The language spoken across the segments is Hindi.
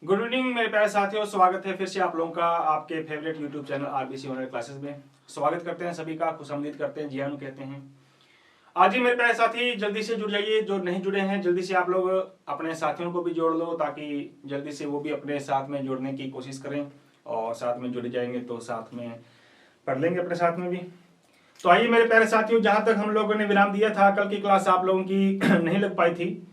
गुड इवनिंग मेरे प्यारे साथियों, स्वागत है फिर से आप लोगों का आपके favourite YouTube channel RBC online classes में। स्वागत करते हैं सभी का, खुशामदीद करते हैं, जियानु कहते हैं। आज ही मेरे प्यारे साथी जल्दी से जुड़ जाइए, जो नहीं जुड़े हैं जल्दी से आप लोग अपने साथियों को भी जोड़ लो ताकि जल्दी से वो भी अपने साथ में जुड़ने की कोशिश करें और साथ में जुड़ जाएंगे तो साथ में पढ़ लेंगे अपने साथ में भी। तो आइए मेरे प्यारे साथियों, जहाँ तक हम लोगों ने विराम दिया था, कल की क्लास आप लोगों की नहीं लग पाई थी,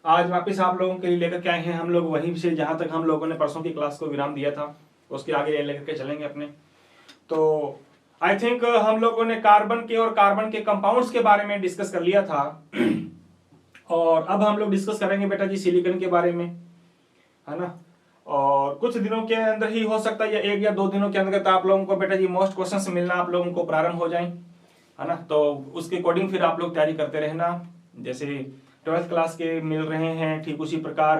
आज वापस आप लोगों के लिए लेकर के आए हैं हम लोग वहीं से जहां तक हम लोगों ने परसों की क्लास को विराम दिया था, उसके आगे लेकर के चलेंगे अपने। तो आई थिंक हम लोगों ने कार्बन के और कार्बन के कंपाउंड्स के बारे में डिस्कस कर लिया था और अब हम लोग डिस्कस करेंगे बेटा जी सिलिकॉन के बारे में, है ना। और कुछ दिनों के अंदर ही हो सकता है, या 1 या 2 दिनों के अंदर आप लोगों को बेटा जी मोस्ट क्वेश्चंस मिलना आप लोगों को प्रारंभ हो जाए, है ना। तो उसके अकॉर्डिंग फिर आप लोग तैयारी करते रहना। जैसे 12th क्लास के मिल रहे हैं, ठीक उसी प्रकार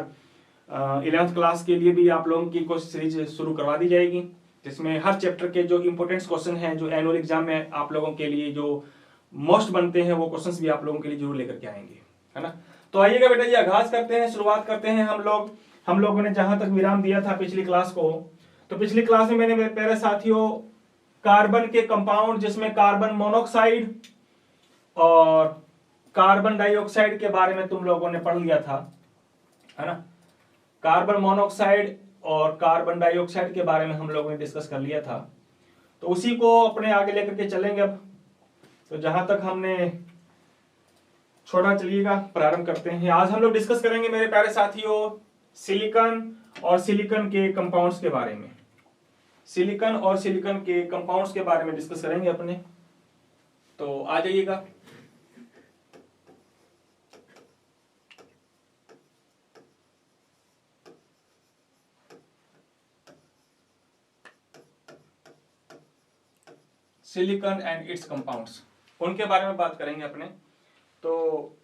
11th क्लास के लिए भी आप लोगों की कोई सीरीज शुरू करवा दी जाएगी, जिसमें हर चैप्टर के जो इंपॉर्टेंट क्वेश्चन हैं, जो एनुअल एग्जाम में आप लोगों के लिए जो मोस्ट बनते हैं, वो क्वेश्चंस भी आप लोगों के लिए जरूर लेकर के आएंगे, है ना। तो आइएगा बेटा जी, आगाज करते हैं, शुरुआत करते हैं हम लोगों ने जहां तक विराम दिया था पिछली क्लास को। तो पिछली क्लास में मैंने मेरे प्यारे साथियों कार्बन के कंपाउंड, जिसमें कार्बन मोनोक्साइड और कार्बन डाइऑक्साइड के बारे में तुम लोगों ने पढ़ लिया था, है ना। कार्बन मोनोऑक्साइड और कार्बन डाइऑक्साइड के बारे में हम लोगों ने डिस्कस कर लिया था, तो उसी को अपने आगे लेकर के चलेंगे अब। तो जहां तक हमने छोड़ा, चलिएगा प्रारंभ करते हैं। आज हम लोग डिस्कस करेंगे मेरे प्यारे साथियों सिलिकॉन और सिलिकॉन के कंपाउंड्स के बारे में। सिलिकॉन और सिलिकॉन के कंपाउंड्स के बारे में डिस्कस करेंगे अपने। तो आ जाइएगा। सिलिकॉन एंड इट्स कंपाउंड्स, उनके बारे में बात करेंगे अपने। तो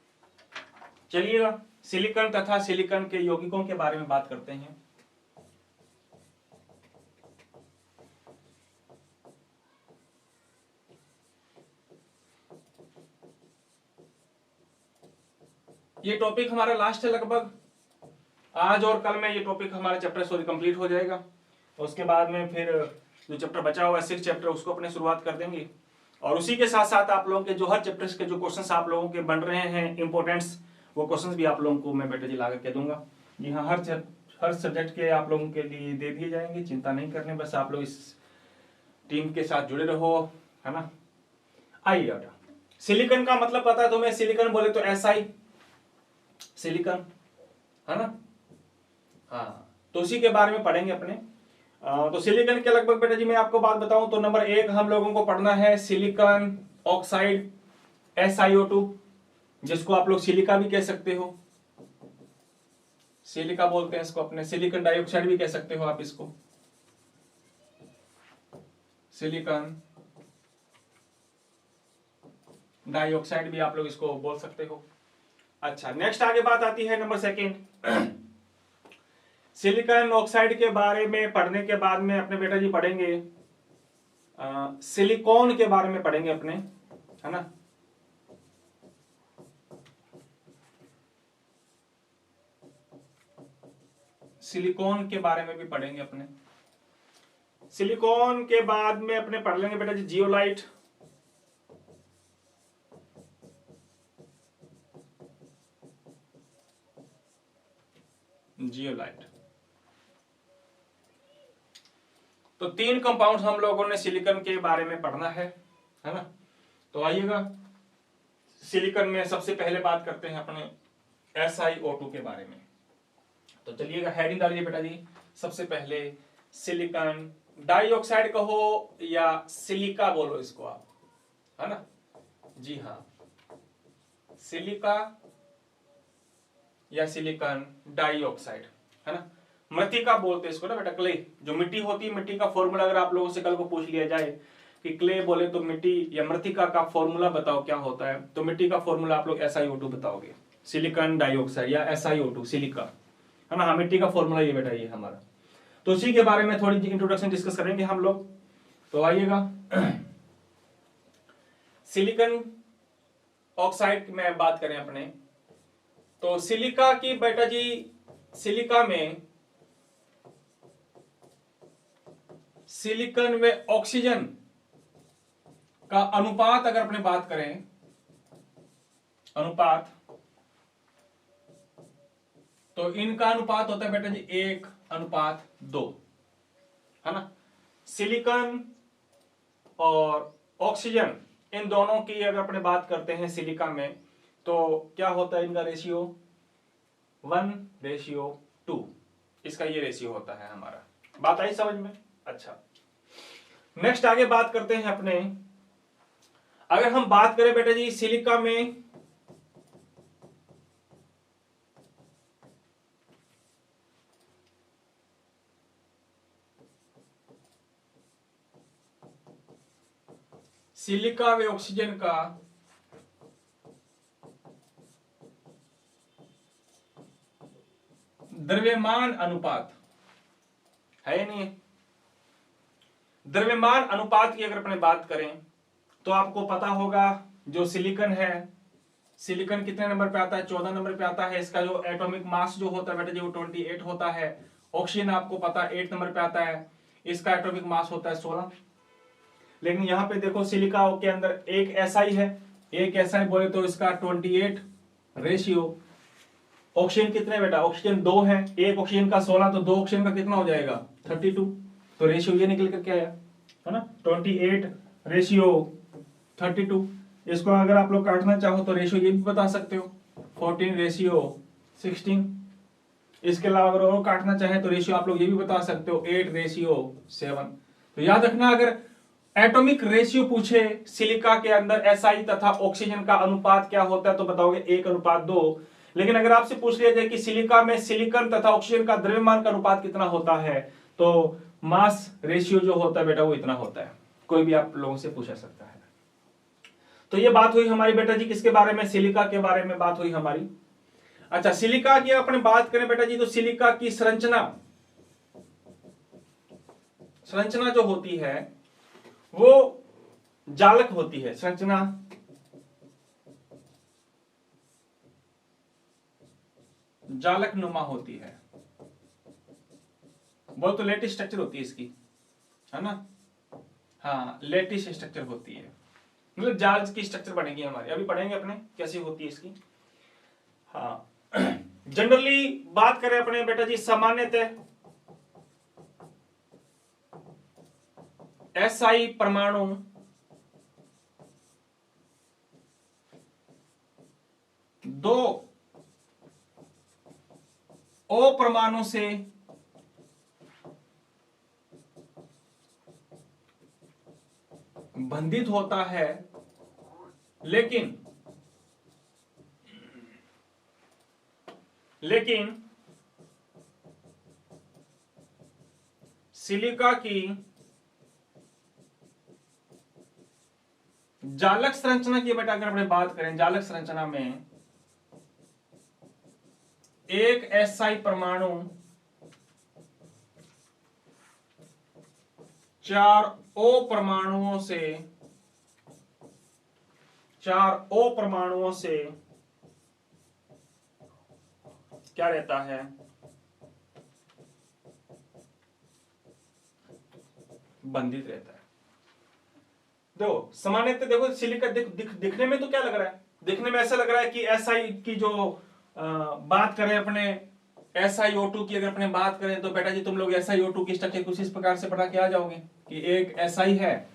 चलिएगा सिलिकॉन तथा सिलिकॉन के यौगिकों के बारे में बात करते हैं। ये टॉपिक हमारा लास्ट है, लगभग आज और कल में ये टॉपिक हमारा चैप्टर कंप्लीट हो जाएगा। उसके बाद में फिर जो चैप्टर बचा हुआ है 6 चैप्टर, उसको अपने शुरुआत कर देंगे। और उसी के साथ साथ आप लोगों के जो हर चैप्टर्स के जो क्वेश्चंस आप लोगों के बन रहे हैं इंपॉर्टेंट्स, वो क्वेश्चंस भी आप लोगों को मैं बेटा जी ला करके दूंगा। जी हाँ, हर सब्जेक्ट के आप लोगों के लिए दे दिए जाएंगे, चिंता नहीं करने, बस आप लोग इस टीम के साथ जुड़े रहो, है ना। आइए बेटा, सिलिकॉन का मतलब पता है तुम्हें? सिलिकॉन बोले तो SI सिलिकॉन, है ना। हाँ, तो उसी के बारे में पढ़ेंगे अपने। तो सिलिकॉन के लगभग बेटा जी मैं आपको बात बताऊं तो नंबर 1 हम लोगों को पढ़ना है सिलिकॉन ऑक्साइड, SiO2, जिसको आप लोग सिलिका भी कह सकते हो, सिलिका बोलते हैं इसको अपने। सिलिकॉन डाइऑक्साइड भी कह सकते हो आप इसको, सिलिकॉन डाइऑक्साइड भी आप लोग इसको बोल सकते हो। अच्छा, नेक्स्ट आगे बात आती है नंबर 2 सिलिकॉन ऑक्साइड के बारे में पढ़ने के बाद में अपने बेटा जी पढ़ेंगे सिलिकॉन के बारे में पढ़ेंगे अपने, है ना। सिलिकॉन के बारे में भी पढ़ेंगे अपने। सिलिकॉन के बाद में अपने पढ़ लेंगे बेटा जी जियोलाइट, जियोलाइट। तो 3 कंपाउंड हम लोगों ने सिलिकॉन के बारे में पढ़ना है ना। तो आइएगा, सिलिकॉन में सबसे पहले बात करते हैं अपने SiO2 के बारे में। तो चलिएगा हेडिंग डालिए बेटा जी। सबसे पहले सिलिकॉन डाइऑक्साइड कहो या सिलिका बोलो इसको आप, है ना। जी हाँ, सिलिका या सिलिकॉन डाइऑक्साइड, है ना। मृतिका बोलते हैं इसको ना बेटा, क्ले जो मिट्टी होती है, मिट्टी का फॉर्मूला अगर आप लोगों से कल को पूछ लिया जाए कि क्ले बोले तो मिट्टी या मृतिका का फॉर्मूला बताओ क्या होता है, तो मिट्टी का फॉर्मूला आप लोग SiO2 बताओगे, सिलिकॉन डाइऑक्साइड या SiO2 सिलिका, है ना। हाँ, मिट्टी का फॉर्मूला ये बेटा ये हमारा। तो उसी के बारे में थोड़ी इंट्रोडक्शन डिस्कस करेंगे हम लोग। तो आइएगा सिलिकॉन ऑक्साइड में बात करें अपने, तो सिलिका की बेटा जी, सिलिका में सिलिकॉन व ऑक्सीजन का अनुपात अगर अपने बात करें, अनुपात, तो इनका अनुपात होता है बेटा जी 1:2, है ना। सिलिकॉन और ऑक्सीजन इन दोनों की अगर अपने बात करते हैं सिलिका में, तो क्या होता है इनका रेशियो 1:2, इसका ये रेशियो होता है हमारा। बात आई समझ में? अच्छा, नेक्स्ट आगे बात करते हैं अपने, अगर हम बात करें बेटा जी सिलिका में सिलिका व ऑक्सीजन का द्रव्यमान अनुपात है या नहीं है? द्रव्यमान अनुपात की अगर अपने बात करें तो आपको पता होगा जो सिलिकॉन है, सिलिकॉन कितने नंबर पे आता है? 14 नंबर पे आता है। इसका जो एटॉमिक मास जो होता है बेटा जी वो 28 होता है। ऑक्सीजन आपको पता है 8 नंबर पे आता है, इसका एटॉमिक मास होता है 16। लेकिन यहाँ पे देखो सिलिका के अंदर एक SI है, एक SI बोले तो इसका 28 रेशियो। ऑक्सीजन कितने बेटा? ऑक्सीजन 2 है, एक ऑक्सीजन का 16, तो 2 ऑक्सीजन का कितना हो जाएगा? 32। तो रेशियो ये निकल करके आया, है ना, 28 रेशियो 32। इसको अगर आप लोग काटना चाहो तो रेशियो ये भी बता सकते हो, 14 रेशियो 16। इसके अलावा अगर और काटना चाहे तो रेशियो आप लोग ये भी बता सकते हो, 8 रेशियो 7। तो याद रखना, अगर एटॉमिक रेशियो पूछे सिलिका के अंदर SI तथा ऑक्सीजन का अनुपात क्या होता है तो बताओगे 1:2। लेकिन अगर आपसे पूछ लिया जाए कि सिलिका में सिलिकॉन तथा ऑक्सीजन का द्रव्यमान का अनुपात कितना होता है, तो मास रेशियो जो होता है बेटा वो इतना होता है। कोई भी आप लोगों से पूछा सकता है। तो ये बात हुई हमारी बेटा जी किसके बारे में? सिलिका के बारे में बात हुई हमारी। अच्छा, सिलिका की अपने बात करें बेटा जी तो सिलिका की संरचना जो होती है वो जालक होती है। संरचना जालक नुमा होती है। बोल तो लेटिस स्ट्रक्चर होती है इसकी, है ना। हाँ, लेटिस स्ट्रक्चर होती है, मतलब जाल की स्ट्रक्चर बनेगी हमारी। अभी पढ़ेंगे अपने कैसी होती है इसकी। हाँ, जनरली बात करें अपने बेटा जी सामान्यतः SI परमाणु दो O परमाणु से बंधित होता है, लेकिन सिलिका की जालक संरचना की बेटा अगर अपने बात करें, जालक संरचना में एक SI परमाणु 4 O परमाणुओं से क्या रहता है? बंधित रहता है। देखो सामान्यतः देखो सिलिका दिखने में तो क्या लग रहा है? दिखने में ऐसा लग रहा है कि SI की जो बात करें अपने SiO2 की अगर अपने बात करें तो बेटा जी तुम लोग SiO2 की स्ट्रक्चर कुछ इस प्रकार से पढ़ा के आ जाओगे कि एक SI है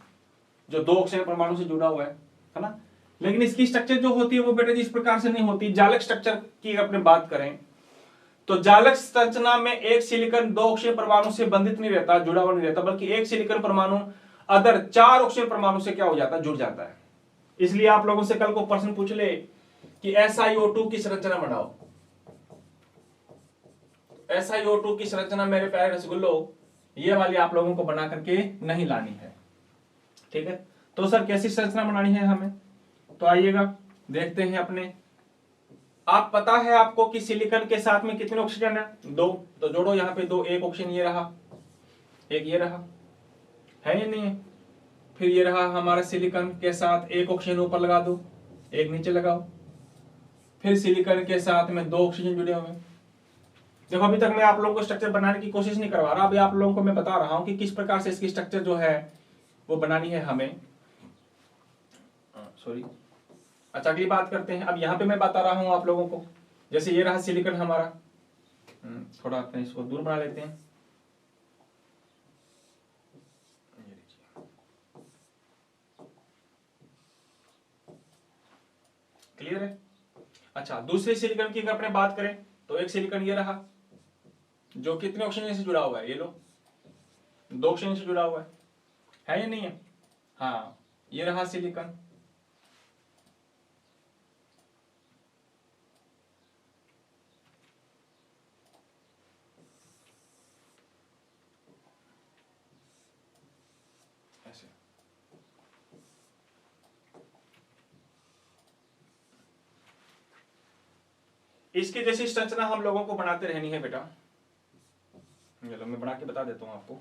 जो 2 ऑक्सीजन परमाणु से जुड़ा हुआ है ना। लेकिन इसकी स्ट्रक्चर जो होती है वो बेटा जी इस प्रकार से नहीं होती। जालक स्ट्रक्चर की अपने बात करें तो जालक संरचना में एक सिलिकॉन 2 ऑक्सीजन परमाणु से बंधित नहीं रहता, जुड़ा हुआ नहीं रहता, बल्कि एक सिलिकॉन परमाणु अदर 4 ऑक्सीजन परमाणु से क्या हो जाता है? जुड़ जाता है। इसलिए आप लोगों से कल को प्रश्न पूछ ले कि SiO2 की संरचना बनाओ, SiO2 की संरचना मेरे प्यारे रसगुल्लो ये वाली आप लोगों को बना करके नहीं लानी है, ठीक है। तो सर कैसी संरचना बनानी है हमें? तो आइएगा देखते हैं अपने। आप पता है आपको कि सिलिकॉन के साथ में कितने ऑक्सीजन है? 2। तो जोड़ो यहाँ पे 2, एक ऑक्सीजन ये रहा, एक ये रहा, है या नहीं है? फिर ये रहा हमारा सिलिकॉन के साथ एक ऑक्सीजन ऊपर लगा दो, एक नीचे लगाओ। फिर सिलिकॉन के साथ में 2 ऑक्सीजन जुड़े हुए, देखो अभी तक मैं आप लोगों को स्ट्रक्चर बनाने की कोशिश नहीं करवा रहा, अभी आप लोगों को मैं बता रहा हूं कि किस प्रकार से इसकी स्ट्रक्चर जो है वो बनानी है हमें। सॉरी, अच्छा अगली बात करते हैं। अब यहाँ पे मैं बता रहा हूं आप लोगों को, जैसे ये रहा सिलिकॉन हमारा, थोड़ा अपने इसको दूर बना लेते हैं। क्लियर है? अच्छा, दूसरे सिलिकॉन की अगर अपने बात करें तो एक सिलिकॉन ये रहा जो कितने ऑक्सीजन से जुड़ा हुआ है, ये लो 2 ऑक्सीजन से जुड़ा हुआ है या नहीं है? हाँ, ये रहा सिलिकॉन। ऐसे इसके जैसी संरचना हम लोगों को बनाते रहनी है बेटा। चलो मैं बना के बता देता हूं आपको।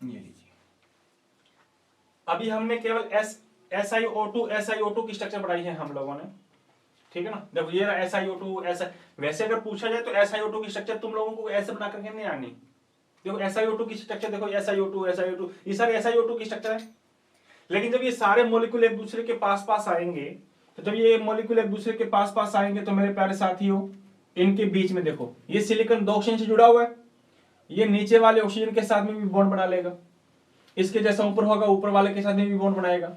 ये लीजिए, अभी हमने केवल SiO2 की स्ट्रक्चर बनाई है हम लोगों ने, ठीक है ना। देखो ये रहा SiO2 ऐसा। वैसे अगर पूछा जाए तो SiO2 की स्ट्रक्चर तुम लोगों को ऐसे बना करके नहीं आनी। देखो SiO2 की स्ट्रक्चर, देखो SiO2 ये सारे SiO2 की स्ट्रक्चर है। लेकिन जब ये सारे मॉलिक्यूल एक दूसरे के पास पास आएंगे, तो जब ये मॉलिक्यूल एक दूसरे के पास पास आएंगे तो मेरे प्यारे साथियों, इनके बीच में देखो ये सिलिकॉन 2 ऑक्सीजन से जुड़ा हुआ है, ये नीचे वाले ऑक्सीजन के साथ में भी बॉन्ड बना लेगा, इसके जैसा ऊपर होगा ऊपर वाले के साथ में भी बॉन्ड बनाएगा।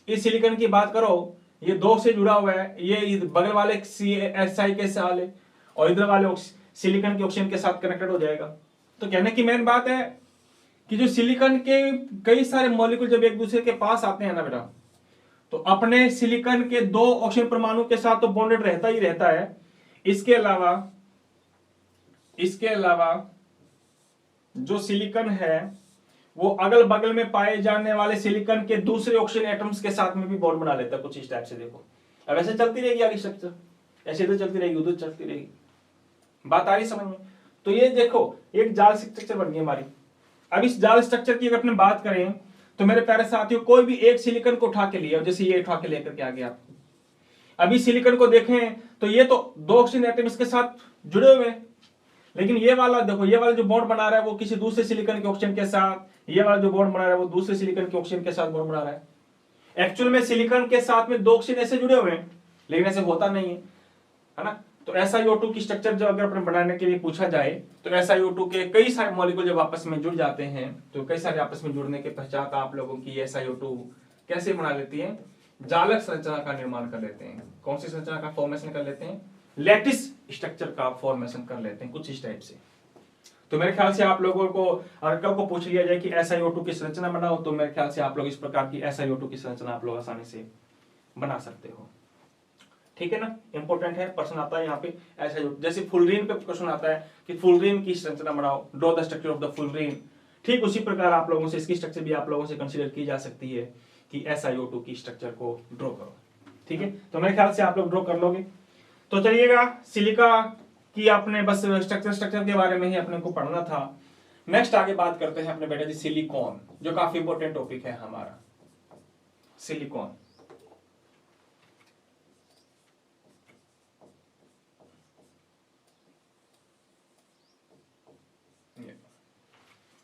इस सिलिकॉन की बात करो, ये 2 से जुड़ा हुआ है, ये बगल वाले Si के साथ और इधर वाले सिलिकॉन के ऑक्सीजन के साथ कनेक्टेड हो जाएगा। तो कहने की मेन बात है कि जो सिलिकॉन के कई सारे मॉलिक्यूल जब एक दूसरे के पास आते हैं ना बेटा, तो अपने सिलिकॉन के 2 ऑक्सीजन परमाणु के साथ तो बॉन्डेड रहता ही रहता है। इसके अलावा जो सिलिकॉन है वो अगल बगल में पाए जाने वाले सिलिकॉन के दूसरे ऑक्सीजन एटम्स के साथ में भी बॉन्ड बना लेता है, कुछ इस टाइप से। देखो अब ऐसे चलती रहेगी आगे स्ट्रक्चर, ऐसे इधर चलती रहेगी उधर चलती रहेगी। बात आ रही समझ में? तो ये देखो एक जाल स्ट्रक्चर बन गई हमारी। अब इस जाल स्ट्रक्चर की अगर अपने बात करें तो मेरे प्यारे साथियों, कोई भी एक सिलिकॉन को उठा के लिया, जैसे ये उठा के लेकर के आ गया। अभी सिलिकॉन को देखें तो ये तो 2 ऑक्सीजन एटम इसके साथ जुड़े हुए हैं, लेकिन ये वाला देखो, ये वाला जो बॉन्ड बना रहा है वो किसी दूसरे सिलिकॉन के ऑक्सीजन के साथ, ये वाला जो बॉन्ड बना रहा है वो दूसरे सिलिकॉन के ऑक्सीजन के साथ बॉन्ड बना रहा है। एक्चुअल में सिलिकॉन के साथ में 2 ऑक्सीजन ऐसे जुड़े हुए हैं, लेकिन ऐसे होता नहीं है ना। तो SiO2 की स्ट्रक्चर जब अगर अपने बनाने के लिए पूछा जाए तो SiO2 के कई सारे मॉलिक्यूल जब आपस में जुड़ जाते हैं, तो कई सारे आपस में जुड़ने के पश्चात आप लोगों की SiO2 कैसे बना लेती है, जालक संरचना का निर्माण कर लेते हैं। कौन सी संरचना का फॉर्मेशन कर लेते हैं? लैटिस स्ट्रक्चर का फॉर्मेशन कर लेते हैं, कुछ इस टाइप से। तो मेरे ख्याल से आप लोगों को अगर कल को पूछ लिया जाए कि SiO2 की संरचना बनाओ, तो मेरे ख्याल से आप लोग इस प्रकार की SiO2 की संरचना आप लोग आसानी से बना सकते हो, ठीक है ना। इंपॉर्टेंट है, प्रश्न आता है यहाँ पे SiO2, जैसे फुलरीन पे क्वेश्चन आता है कि फुलरीन की संरचना बनाओ, draw the structure of the fullerene. ठीक उसी प्रकार आप लोगों से इसकी स्ट्रक्चर भी आप लोगों से कंसीडर की जा सकती है कि SiO2 की स्ट्रक्चर को ड्रॉ करो, ठीक है। तो मेरे ख्याल से आप लोग ड्रॉ कर लोगे। तो चलिएगा, सिलिका की आपने बस स्ट्रक्चर के बारे में ही अपने को पढ़ना था। नेक्स्ट आगे बात करते हैं अपने बेटा जी सिलिकॉन, जो काफी इंपॉर्टेंट टॉपिक है हमारा। सिलिकॉन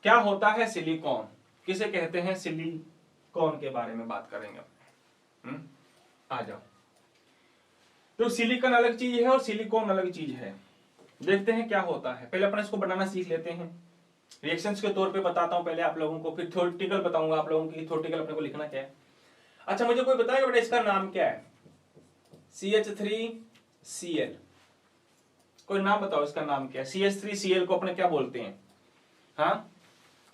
क्या होता है? सिलिकॉन किसे कहते हैं? सिलिकॉन के बारे में बात करेंगे अपने। आ जाओ। तो सिलिकॉन अलग चीज है और सिलिकॉन अलग चीज है। देखते हैं क्या होता है। पहले अपन इसको बनाना सीख लेते हैं। रिएक्शंस के तौर पे बताता हूं पहले आप लोगों को, फिर थ्योरेटिकल बताऊंगा आप लोगों की थ्योरेटिकल अपने को लिखना क्या है। अच्छा, मुझे कोई बताएगा बेटा इसका नाम क्या है? CH3Cl, कोई नाम बताओ इसका नाम क्या है? CH3Cl को अपने क्या बोलते हैं? हाँ,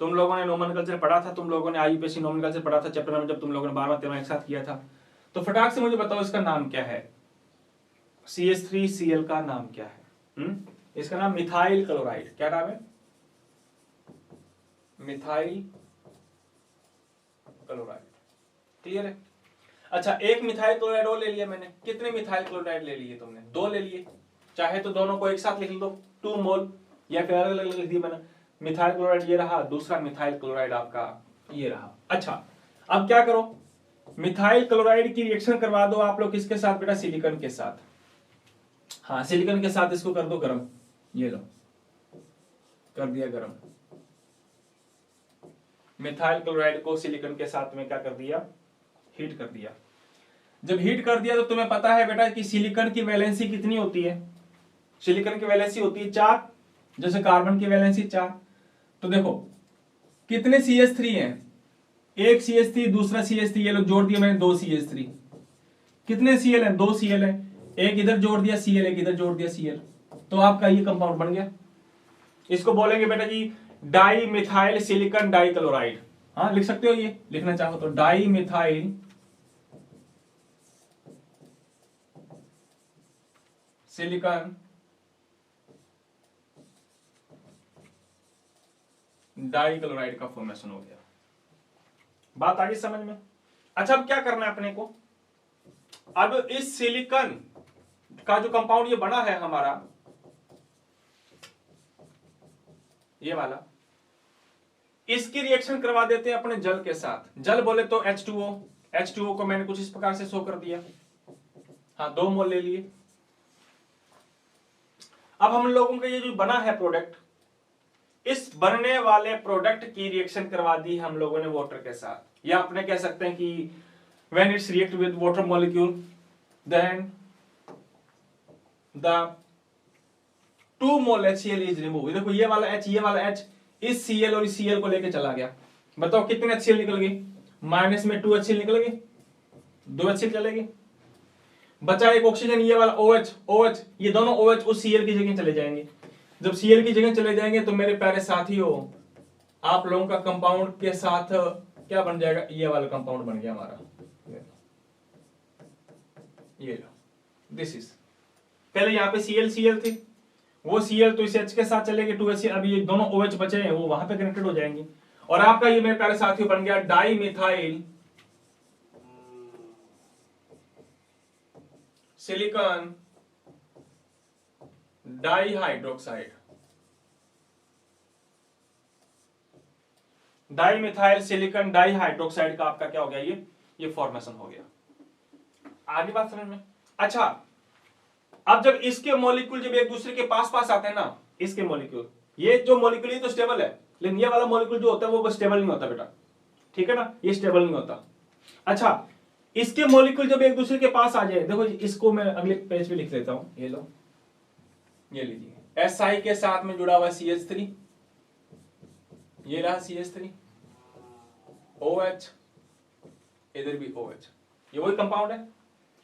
तुम लोगों ने नोमेनक्लेचर पढ़ा था, तुम लोगों ने IUPAC नोमेनक्लेचर पढ़ा था चैप्टर में, जब तुम लोगों ने 12वां 13वां एक साथ किया था। तो फटाक से मुझे बताओ इसका नाम क्या है, CH3Cl का नाम क्या है? इसका नाम मिथाइल क्लोराइड। क्या नाम है? Methyl chloride. क्लियर है? अच्छा, एक मिथाइल क्लोराइड और ले लिया मैंने। कितने मिथाइल क्लोराइड ले लिए तुमने? 2 ले लिए। चाहे तो दोनों को एक साथ लिख दो 2 मोल, या फिर अलग अलग लिख दिया मैंने। मिथाइल क्लोराइड ये रहा, दूसरा मिथाइल क्लोराइड आपका ये रहा। अच्छा, अब क्या करो, मिथाइल क्लोराइड की रिएक्शन करवा दो आप लोग किसके साथ बेटा? सिलिकॉन के साथ। हाँ, सिलिकॉन के साथ इसको कर दो गरम। ये लो, कर दिया गरम। मिथाइल क्लोराइड को सिलिकॉन के साथ में क्या कर दिया? हीट कर दिया। जब हीट कर दिया तो तुम्हें पता है बेटा कि सिलिकॉन की वैलेंसी कितनी होती है? सिलिकॉन की वैलेंसी होती है 4, जैसे कार्बन की वैलेंसी 4। तो देखो कितने CH3 हैं? एक CH3, दूसरा CH3, ये लोग जोड़ दिया मैंने 2 CH3। कितने Cl हैं? 2 Cl है। एक इधर जोड़ दिया Cl, एक इधर जोड़ दिया Cl, तो आपका ये कंपाउंड बन गया। इसको बोलेंगे बेटा जी डाई मिथाइल सिलिकॉन डाइक्लोराइड। हाँ, लिख सकते हो, ये लिखना चाहो तो डाई मिथाइल सिलिकॉन डाइक्लोराइड का फॉर्मेशन हो गया। बात आ गई समझ में? अच्छा, अब क्या करना है अपने को? अब इस सिलिकॉन का जो कंपाउंड ये बना है हमारा, ये वाला, इसकी रिएक्शन करवा देते हैं अपने जल के साथ। जल बोले तो H2O। H2O को मैंने कुछ इस प्रकार से शो कर दिया। हाँ, 2 मोल ले लिए। अब हम लोगों का ये जो बना है प्रोडक्ट, इस बनने वाले प्रोडक्ट की रिएक्शन करवा दी हम लोगों ने वाटर के साथ। या अपने कह सकते हैं कि when it's react with water molecule then the 2 mole HCl is removed। देखो ये वाला H, ये वाला H इस Cl और इस Cl को लेके चला गया। बताओ कितने HCl निकल गए? माइनस में 2 HCl निकल गए, 2 HCl चलेगी। बचा एक ऑक्सीजन, ये वाला OH। ये दोनों OH उस Cl की जगह चले जाएंगे। जब Cl की जगह चले जाएंगे तो मेरे प्यारे साथियों, आप लोगों का कंपाउंड के साथ क्या बन जाएगा? ये वाला कंपाउंड बन गया हमारा। ये लो, दिस इज। पहले यहाँ पे Cl थे, वो Cl तो इस H के साथ चलेंगे 2 HCl। अभी ये दोनों OH बचे हैं, वो वहां पे कनेक्टेड हो जाएंगे। और आपका ये मेरे प्यारे साथियों बन गया dimethyl silicon dihydroxide. Dimethyl silicon dihydroxide का आपका क्या हो गया? ये फॉर्मेशन हो गया। आगे बात समझ में? अच्छा, अब जब इसके मॉलिक्यूल जब एक दूसरे के पास पास आते हैं ना, इसके मॉलिक्यूल, ये जो मॉलिक्यूल ये तो स्टेबल है, लेकिन ये वाला मॉलिक्यूल जो होता है वो स्टेबल नहीं होता बेटा। ठीक है ना, ये स्टेबल नहीं होता। अच्छा, इसके मॉलिक्यूल जब एक दूसरे के पास आ जाए, देखो इसको मैं अगले पेज पे लिख लेता हूं। ये लो, ये लीजिए, Si के साथ में जुड़ा हुआ CH3, ये रहा CH3, OH, इधर भी OH, ये वही कंपाउंड है।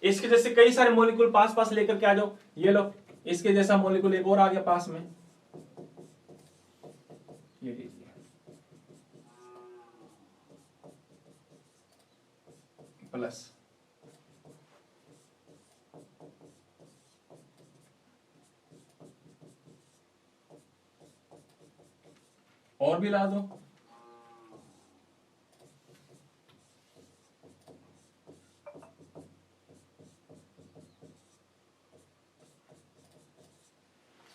इसके जैसे कई सारे मॉलिक्यूल पास पास लेकर के आ जाओ। ये लो, इसके जैसा मॉलिक्यूल एक और आ गया पास में, ये लीजिए, प्लस। और भी ला दो।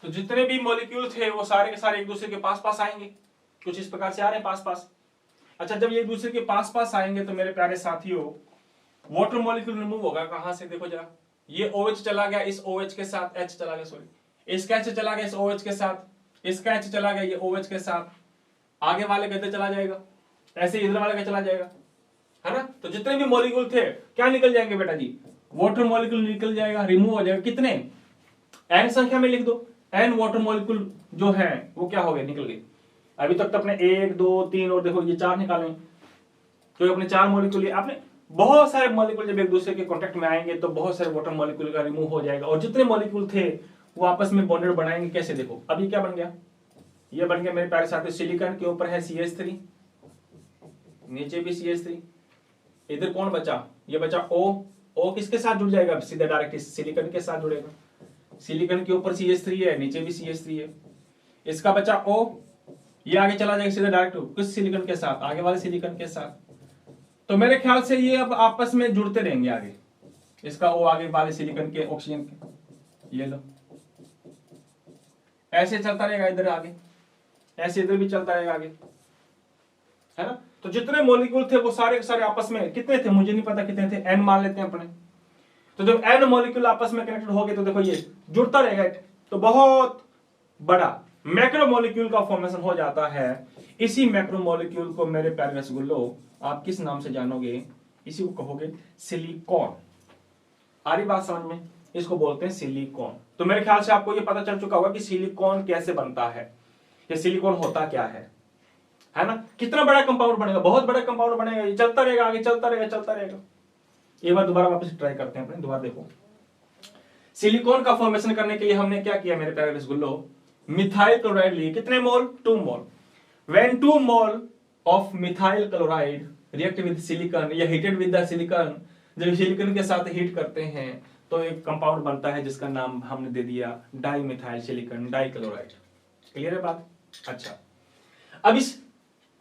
तो जितने भी मॉलिक्यूल थे वो सारे के सारे एक दूसरे के पास पास आएंगे, कुछ इस प्रकार से आ रहे हैं पास पास। अच्छा, जब ये एक दूसरे के पास पास आएंगे तो मेरे प्यारे साथियों वाटर मॉलिक्यूल रिमूव होगा। कहां से? देखो जरा, ये OH चला गया इस OH के साथ, H चला गया, सॉरी, इसका H चला गया इस OH के साथ, इसका H चला गया ये OH के साथ, आगे वाले का इधर चला जाएगा, ऐसे इधर वाले का चला जाएगा, है ना। तो जितने भी मॉलिक्यूल थे क्या निकल जाएंगे बेटा जी? वाटर मॉलिक्यूल निकल जाएगा, रिमूव हो जाएगा। कितने? n संख्या में लिख दो। n वाटर मॉलिक्यूल जो है वो क्या हो गए? निकल गए। अभी तक तो अपने 1 2 3 और देखो ये 4 निकाले, तो अपने 4 मॉलिक्यूल, आपने बहुत सारे मॉलिक्यूल जब एक दूसरे के कांटेक्ट में आएंगे तो बहुत सारे वाटर मॉलिक्यूल का रिमूव हो जाएगा, और जितने मॉलिक्यूल थे वो आपस में बॉन्डेड बनाएंगे। कैसे? देखो, अब ये क्या बन गया? ये बन गया मेरे प्यारे साथियों, सिलिकॉन के ऊपर है CH3, नीचे भी CH3, इधर कौन बचा? ये बचा O, O किसके साथ जुड़ जाएगा, सीधा डायरेक्ट सिलिकॉन के साथ जुड़ेगा। सिलिकॉन के ऊपर CH3 है, नीचे भी CH3 है, इसका बचा O, ये आगे चला जाएगा सीधा डायरेक्ट किस सिलिकॉन के साथ, आगे वाले सिलिकॉन के साथ। तो मेरे ख्याल से ये अब आपस में जुड़ते रहेंगे आगे, इसका O आगे वाले सिलिकॉन के ऑक्सीजन के, ये लो ऐसे चलता रहेगा इधर आगे, ऐसे इधर भी चलता रहेगा आगे, है ना। तो जितने मॉलिक्यूल थे वो सारे के सारे आपस में कितने थे मुझे नहीं पता कितने थे, n मान लेते हैं अपने। तो जब n मॉलिक्यूल आपस में कनेक्टेड हो गए तो देखो ये जुड़ता रहेगा, तो बहुत बड़ा मैक्रोमोलिक्यूल का फॉर्मेशन हो जाता है। इसी मैक्रोमोलिक्यूल को मेरे प्यारे रसगुल्लो आप किस नाम से जानोगे, इसी को कहोगे सिलिकॉन। आ रही बात समझ में, इसको बोलते हैं सिलिकॉन। तो मेरे ख्याल से आपको ये पता चल चुका होगा कि सिलिकॉन कैसे बनता है, ये सिलिकॉन होता क्या है ना। कितना बड़ा कंपाउंड बनेगा, बहुत बड़ा कंपाउंड बनेगा, ये चलता रहेगा आगे, चलता रहेगा चलता रहेगा। एक बार दोबारा वापस ट्राई करते हैं अपने, दोबारा देखो। सिलिकॉन का फॉर्मेशन करने के लिए हमने क्या किया मेरे प्यारे रसगुल्लो, मिथाइल क्लोराइड लिए, कितने mole, 2 mole. When 2 mole of methyl chloride react with silicon या हीटेड विद द सिलिकॉन, जब सिलिकॉन के साथ हीट करते हैं तो एक कंपाउंड बनता है जिसका नाम हमने दे दिया di methyl silicon dichloride. Clear है बात। अच्छा, अब इस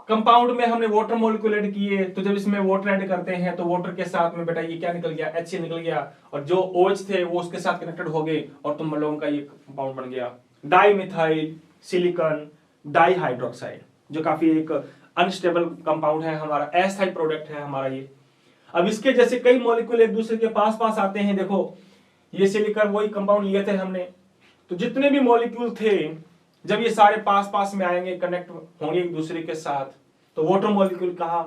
कंपाउंड में हमने वाटर मॉलिक्यूल ऐड किए, तो जब इसमें वाटर ऐड करते हैं तो वाटर के साथ में बेटा ये क्या निकल गया, HCl निकल गया, और जो OH थे वो उसके साथ कनेक्टेड हो गए और तुम लोगों का ये कंपाउंड बन गया डाई मिथाइल सिलिकॉन डाइहाइड्रोक्साइड, जो काफी एक अनस्टेबल कंपाउंड है हमारा, अस्थायी प्रोडक्ट है हमारा ये। अब इसके जैसे कई मॉलिक्यूल एक दूसरे के पास पास आते हैं, देखो ये सिलिकॉन वही कंपाउंड लिए थे हमने, तो जितने भी मॉलिक्यूल थे जब ये सारे पास पास में आएंगे, कनेक्ट होंगे एक दूसरे के साथ, तो वाटर मॉलिक्यूल कहा,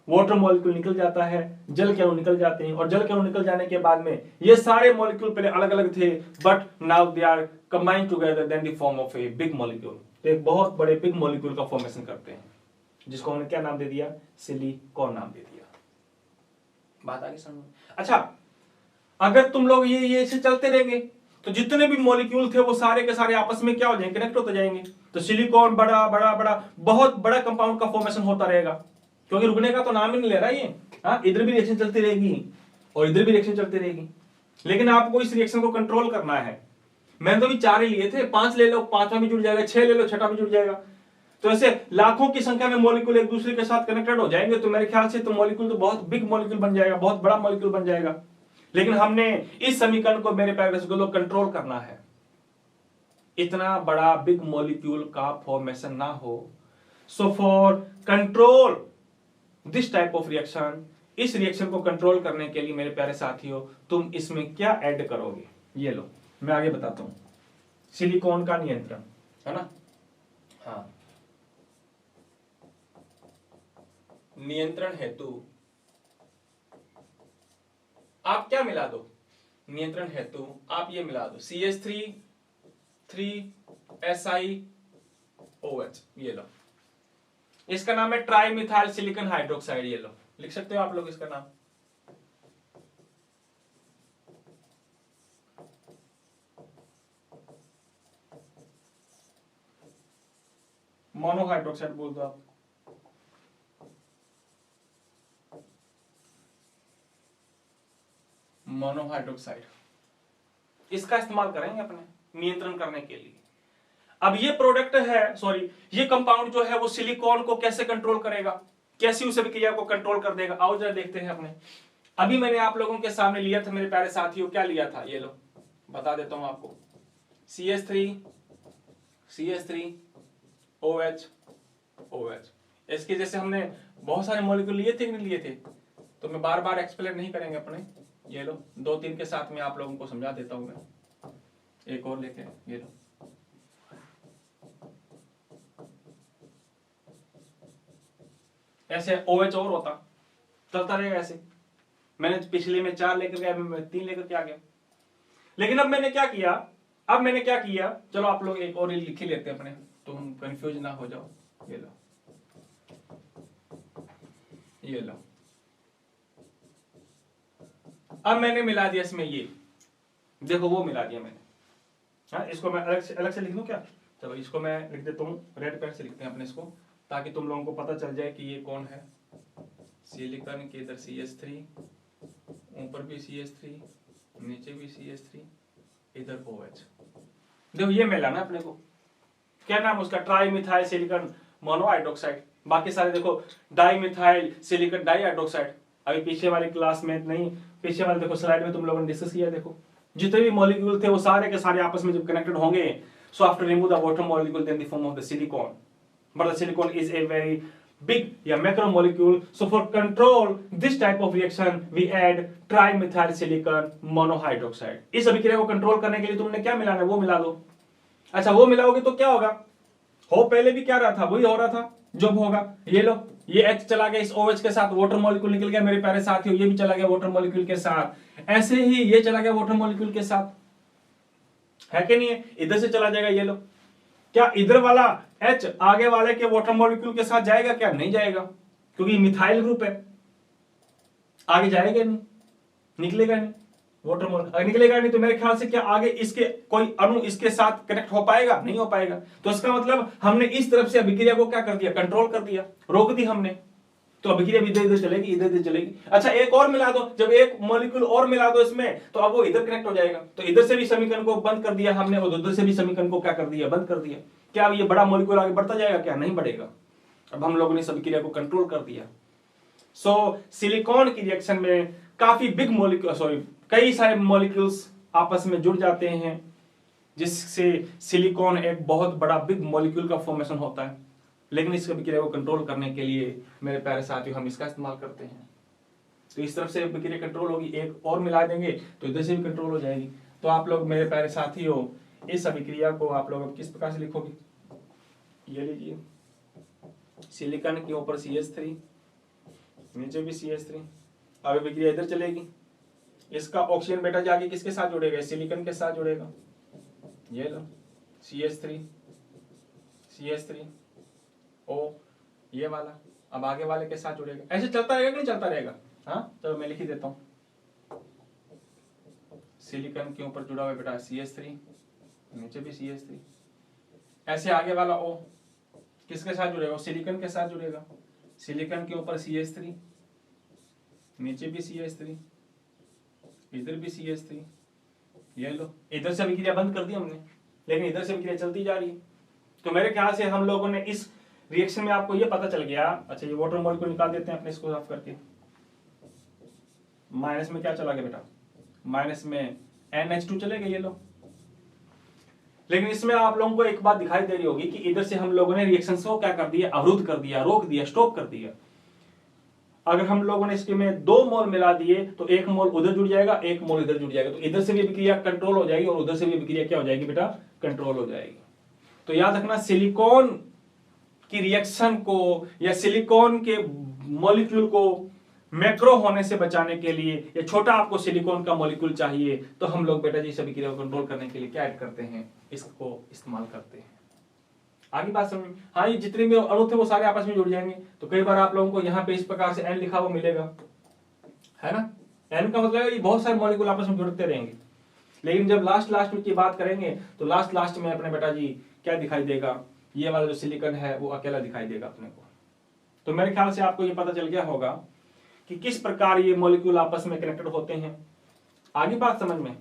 वाटर मॉलिक्यूल निकल जाता है, जल के अणु निकल जाते हैं, और जल के अणु निकल जाने के बाद में ये सारे मॉलिक्यूल पहले अलग अलग थे, but now they are combined together then the form of a big molecule. तो एक बहुत बड़े बिग मॉलिक्यूल का फॉर्मेशन करते हैं, जिसको हमने क्या नाम दे दिया, सिलिकॉन नाम दे दिया। बात आगे समझ में। अच्छा, अगर तुम लोग ये ऐसे चलते रहेंगे तो जितने भी मॉलिक्यूल थे वो सारे के सारे आपस में क्या हो जाएंगे, कनेक्ट होते जाएंगे, तो सिलिकॉन बड़ा बड़ा बड़ा बहुत बड़ा कंपाउंड का फॉर्मेशन होता रहेगा, क्योंकि रुकने का तो नाम ही नहीं ले रहा ये। हाँ, इधर भी रिएक्शन चलती रहेगी और इधर भी रिएक्शन चलती रहेगी, लेकिन आपको इस रिएक्शन को कंट्रोल करना है। मैंने तो भी 4 ही लिए थे, 5 ले लो, 5वां भी जुड़ जाएगा, 6 ले लो, 6वां भी जुड़ जाएगा। तो ऐसे लाखों की संख्या में मॉलिक्यूल एक दूसरे के साथ कनेक्टेड हो जाएंगे, तो मेरे ख्याल से तो मॉलिक्यूल तो बहुत बिग मॉलिक्यूल बन जाएगा, बहुत बड़ा मॉलिक्यूल बन जाएगा। लेकिन हमने इस समीकरण को मेरे प्यारे रसगुल्लो कंट्रोल करना है, इतना बड़ा बिग मॉलिक्यूल का फॉर्मेशन ना हो। So for control this type of reaction, इस रिएक्शन को कंट्रोल करने के लिए मेरे प्यारे साथियों तुम इसमें क्या ऐड करोगे, ये लो मैं आगे बताता हूं। सिलिकॉन का नियंत्रण, है ना। हाँ, नियंत्रण हेतु आप क्या मिला दो, नियंत्रण हेतु आप ये मिला दो CH3 3SiOH, ये लो, इसका नाम है ट्राई मिथाइल सिलिकॉन हाइड्रोक्साइड, ये लो लिख सकते हो आप लोग इसका नाम। मोनोहाइड्रोक्साइड बोल दो आप, मोनोहाइड्रोक्साइड, इसका इस्तेमाल करेंगे अपने नियंत्रण करने के लिए। अब ये प्रोडक्ट है, सॉरी ये कंपाउंड जो है वो सिलिकॉन को कैसे कंट्रोल करेगा, कैसी उस अभिक्रिया को कंट्रोल कर देगा, आओ जरा देखते हैं अपने। अभी मैंने आप लोगों के सामने लिया था मेरे प्यारे साथियों, क्या लिया था, ये लो बता देता हूं आपको, CH3 OH OH। इसके जैसे हमने बहुत सारे मॉलिक्यूल लिए थे कि नहीं लिए थे, तो मैं बार बार एक्सप्लेन नहीं करेंगे अपने, ये लो 2-3 के साथ में आप लोगों को समझा देता हूं मैं। एक और लेके, ये लो ऐसे OH और होता, चलता रहेगा ऐसे। मैंने पिछले में 4 लेकर गया, मैं 3 लेकर के आ गया। लेकिन अब मैंने क्या किया, चलो आप लोग एक और लिख ही लेते हैं अपने, तुम कंफ्यूज ना हो जाओ। ये लो, ये लो, अब मैंने मिला दिया इसमें, ये देखो वो मिला दिया मैंने। हाँ, इसको मैं अलग से लिख दूं क्या, चलो इसको मैं लिख देता हूँ, रेड पेन से लिखते हैं अपने इसको, ताकि तुम लोगों को पता चल जाए कि ये कौन है। सिलिकॉन के इधर CH3 ऊपर भी CH3, नीचे भी CH3, इधर OH। देखो ये मिला ना अपने को, क्या नाम उसका, ट्राई मिथाइल सिलिकॉन मोनोहाइड्रोक्साइड। बाकी सारे देखो डाई मिथाइल सिलिकॉन डाइहाइड्रोक्साइड। अभी पीछे वाली क्लास में नहीं, पीछे वाले देखो स्लाइड में तुम लोगों ने डिस्कस किया। देखो जितने भी मॉलिक्यूल थे वो सारे के सारे आपस में जब कनेक्टेड होंगे, so after remove the water molecule then the form of the silicon, but the silicon is a very big macromolecule, so for control this type of reaction we add trimethyl silicon monohydroxide। इस अभिक्रिया को कंट्रोल करने के लिए तुमने क्या मिलाना है, वो मिला दो। अच्छा वो मिलाओगे तो क्या होगा, हो पहले भी क्या रहा था, वही हो रहा था जो होगा। ये लो, ये H चला गया इस OH के साथ, वाटर मॉलिक्यूल निकल गया मेरे प्यारे साथियों, ये भी चला गया वाटर मॉलिक्यूल के साथ, ऐसे ही ये चला गया वाटर मॉलिक्यूल के साथ, है कि नहीं है, इधर से चला जाएगा। ये लो, क्या इधर वाला H आगे वाले के वाटर मॉलिक्यूल के साथ जाएगा, क्या नहीं जाएगा, क्योंकि मिथाइल ग्रुप है, आगे जाएगा नहीं, निकलेगा नहीं वाटर मॉलिक्यूल, निकलेगा नहीं तो मेरे ख्याल से क्या आगे इसके कोई अणु इसके साथ कनेक्ट हो पाएगा, नहीं हो पाएगा। तो इसका मतलब हमने इस तरफ से अभिक्रिया को क्या कर दिया, कंट्रोल कर दिया, रोक दी हमने, तो अभिक्रिया भी इधर इधर चलेगी, इधर इधर चलेगी। अच्छा एक और मिला दो, जब एक मॉलिक्यूल और मिला दो इसमें, तो अब वो इधर कनेक्ट हो जाएगा, तो इधर से भी समीकरण को बंद कर दिया हमने और उधर से भी समीकरण को क्या कर दिया, बंद कर दिया। क्या अब ये बड़ा मॉलिक्यूल आगे बढ़ता जाएगा, क्या नहीं बढ़ेगा, अब हम लोगों ने इस अभिक्रिया को कंट्रोल कर दिया। सो सिलिकॉन की रिएक्शन में काफी बिग मॉलिक्यूल, सॉरी कई सारे मॉलिक्यूल्स आपस में जुड़ जाते हैं, जिससे सिलिकॉन एक बहुत बड़ा बिग मॉलिक्यूल का फॉर्मेशन होता है। लेकिन इस अभिक्रिया को कंट्रोल करने के लिए मेरे प्यारे साथियों हम इसका इस्तेमाल करते हैं। तो इस तरफ से अभिक्रिया कंट्रोल होगी, एक और मिला देंगे तो इधर से भी कंट्रोल हो जाएगी। तो आप लोग मेरे प्यारे साथियों इस अभिक्रिया को आप लोग किस प्रकार से लिखोगे, ये लीजिए, सिलिकॉन के ऊपर CH3, नीचे भी CH3, अब अभिक्रिया इधर चलेगी, इसका ऑक्सीजन बेटा जाके किसके साथ जुड़ेगा, सिलिकॉन के साथ जुड़ेगा, ये लो CH3 CH3 O, ये वाला अब आगे वाले के साथ जुड़ेगा, ऐसे चलता रहेगा कि नहीं चलता रहेगा। हाँ चलो मैं लिख ही देता हूं, सिलिकॉन के ऊपर जुड़ा हुआ बेटा CH3, नीचे भी CH3, ऐसे आगे वाला O किसके साथ जुड़ेगा, सिलिकॉन के साथ जुड़ेगा, सिलिकॉन के ऊपर CH3, नीचे भी CH3, इधर भी CH3, ये लो, इधर से अभिक्रिया बंद कर दी हमने, लेकिन इधर से अभिक्रिया चलती जा रही है। तो मेरे ख्याल से हम लोगों ने इस रिएक्शन में आपको ये पता चल गया। अच्छा ये वाटर मॉलिक्यूल निकाल देते हैं अपने, इसको साफ करके, माइनस में क्या चला गया बेटा, माइनस में NH2 चलेगा, ये लो। लेकिन इसमें आप लोगों को एक बात दिखाई दे रही होगी कि इधर से हम लोगों ने रिएक्शन को क्या कर दिया, अवरुद्ध कर दिया, रोक दिया, स्टॉप कर दिया। अगर हम लोगों ने इसके में 2 मोल मिला दिए तो 1 मोल उधर जुड़ जाएगा, 1 मोल इधर जुड़ जाएगा, तो इधर से भी अभिक्रिया कंट्रोल हो जाएगी और उधर से भी अभिक्रिया क्या हो जाएगी बेटा, कंट्रोल हो जाएगी। तो याद रखना सिलिकॉन की रिएक्शन को या सिलिकॉन के मॉलिक्यूल को मैक्रो होने से बचाने के लिए, या छोटा आपको सिलिकॉन का मॉलिक्यूल चाहिए, तो हम लोग बेटा जी सभी क्रिया को कंट्रोल करने के लिए क्या ऐड करते हैं, इसको इस्तेमाल करते हैं। आगे बात समझ, हाँ ये जितने भी अणु थे वो सारे आपस में जुड़ जाएंगे। तो कई बार आप लोगों को यहाँ पे इस प्रकार से N लिखा हुआ मिलेगा, है ना, N का मतलब है ये बहुत सारे मॉलिक्यूल आपस में जुड़ते रहेंगे। लेकिन जब लास्ट की बात करेंगे तो लास्ट में अपने बेटा जी क्या दिखाई देगा, ये वाला जो सिलिकॉन है वो अकेला दिखाई देगा अपने को। तो मेरे ख्याल से आपको ये पता चल गया होगा कि किस प्रकार ये मॉलिक्यूल आपस में कनेक्टेड होते हैं। आगे बात समझ में,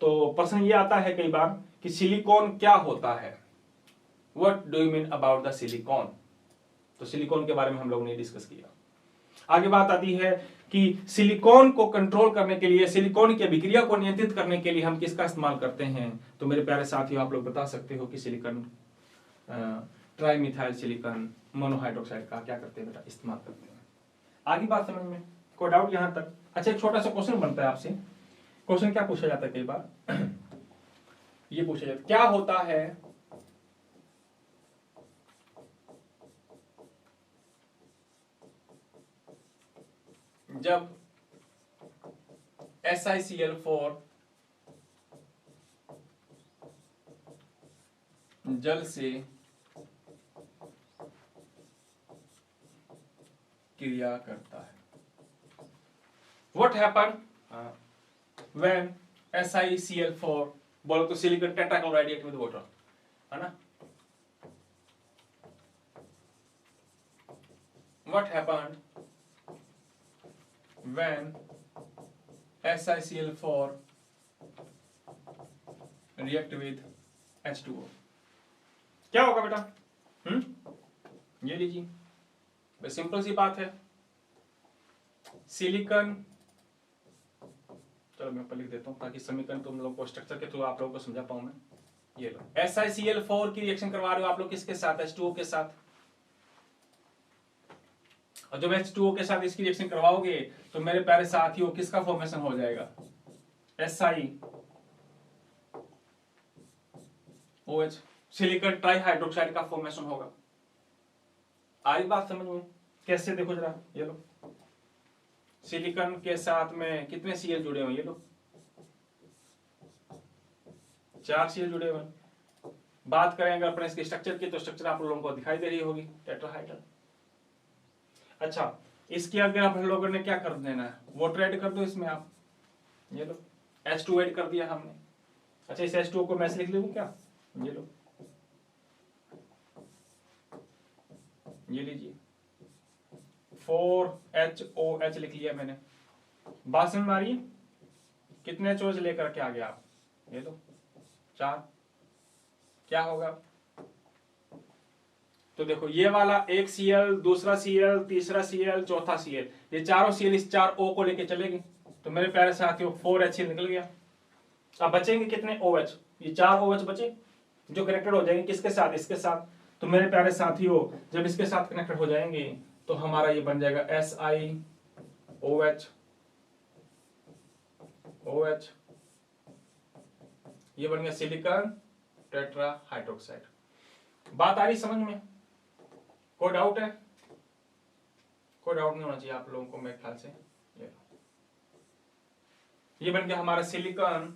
तो प्रश्न ये आता है कई बार कि सिलिकॉन क्या होता है, what do you mean about the silicon. तो सिलिकॉन के बारे में हम लोगों ने डिस्कस किया। आगे बात आती है कि सिलिकॉन को कंट्रोल करने के लिए, सिलिकॉन की अभिक्रिया को नियंत्रित करने के लिए हम किसका इस्तेमाल करते हैं। तो मेरे प्यारे साथियों आप लोग बता सकते हो कि सिलिकॉन ट्राइमिथाइल सिलिकॉन मोनोहाइड्रोक्साइड का क्या करते हैं बेटा, इस्तेमाल करते हैं। आगे बात समझ में, कोई डाउट यहां तक। अच्छा एक छोटा सा क्वेश्चन बनता है आपसे, क्वेश्चन क्या पूछा जाता है कई बार ये पूछा जाता है, क्या होता है जब SiCl4 जल से क्रिया करता है। What happened when SiCl4, बोलो तो silicon tetrachloride react with water, है ना। What happened when SiCl4 react with H2O, क्या होगा बेटा? ये लीजिए, सिंपल सी बात है। सिलिकॉन, चलो मैं ऊपर लिख देता हूं ताकि समीकरण तुम लोग को स्ट्रक्चर के थ्रू आप लोगों को समझा पाऊं मैं। ये लो, SiCl4 की रिएक्शन करवा रहे हो आप लोग किसके साथ? H2O के साथ। और जब H2O के साथ इसकी रिएक्शन करवाओगे तो मेरे प्यारे साथियों किसका फॉर्मेशन हो जाएगा? SiOH, सिलिकॉन ट्राइहाइड्रोक्साइड का फॉर्मेशन होगा। आई बात समझ में? कैसे देखो जरा, ये लो, सिलिकॉन के साथ में कितने Cl जुड़े हुए? ये लो, 4 Cl जुड़े हुए। बात करें अगर अपने इसके स्ट्रक्चर की तो स्ट्रक्चर आप लोगों को दिखाई दे रही होगी, टेट्राहाइड्रल। अच्छा, इसके आगे आप लोगों ने क्या कर देना है? वाटर ऐड कर दो इसमें आप, ये लो, H2 ऐड कर दिया हमने। अच्छा, इस H2O को मैं ऐसे लिख लूं क्या? ये लो, ये लीजिए, 4HOH लिख लिया मैंने। बात समझ में आ रही है? कितने HOH लेकर के आ गया आप? ये लो, 4। क्या होगा? तो देखो, ये वाला एक Cl, दूसरा Cl, तीसरा Cl, चौथा Cl, ये चारों Cl इस 4 O को लेके चलेंगे। तो मेरे प्यारे साथियों 4HCl निकल गया। अब बचेंगे कितने OH? ये 4 OH बचे जो कनेक्टेड हो जाएंगे किसके साथ? इसके साथ। तो मेरे प्यारे साथियों जब इसके साथ कनेक्टेड हो जाएंगे तो हमारा ये बन जाएगा SiOH, OH, ये बन गया सिलिकॉन टेट्राहाइड्रोक्साइड। बात आ रही समझ में? कोई डाउट है? कोई डाउट नहीं होना चाहिए आप लोगों को मेरे ख्याल से। ये बन गया हमारा सिलिकॉन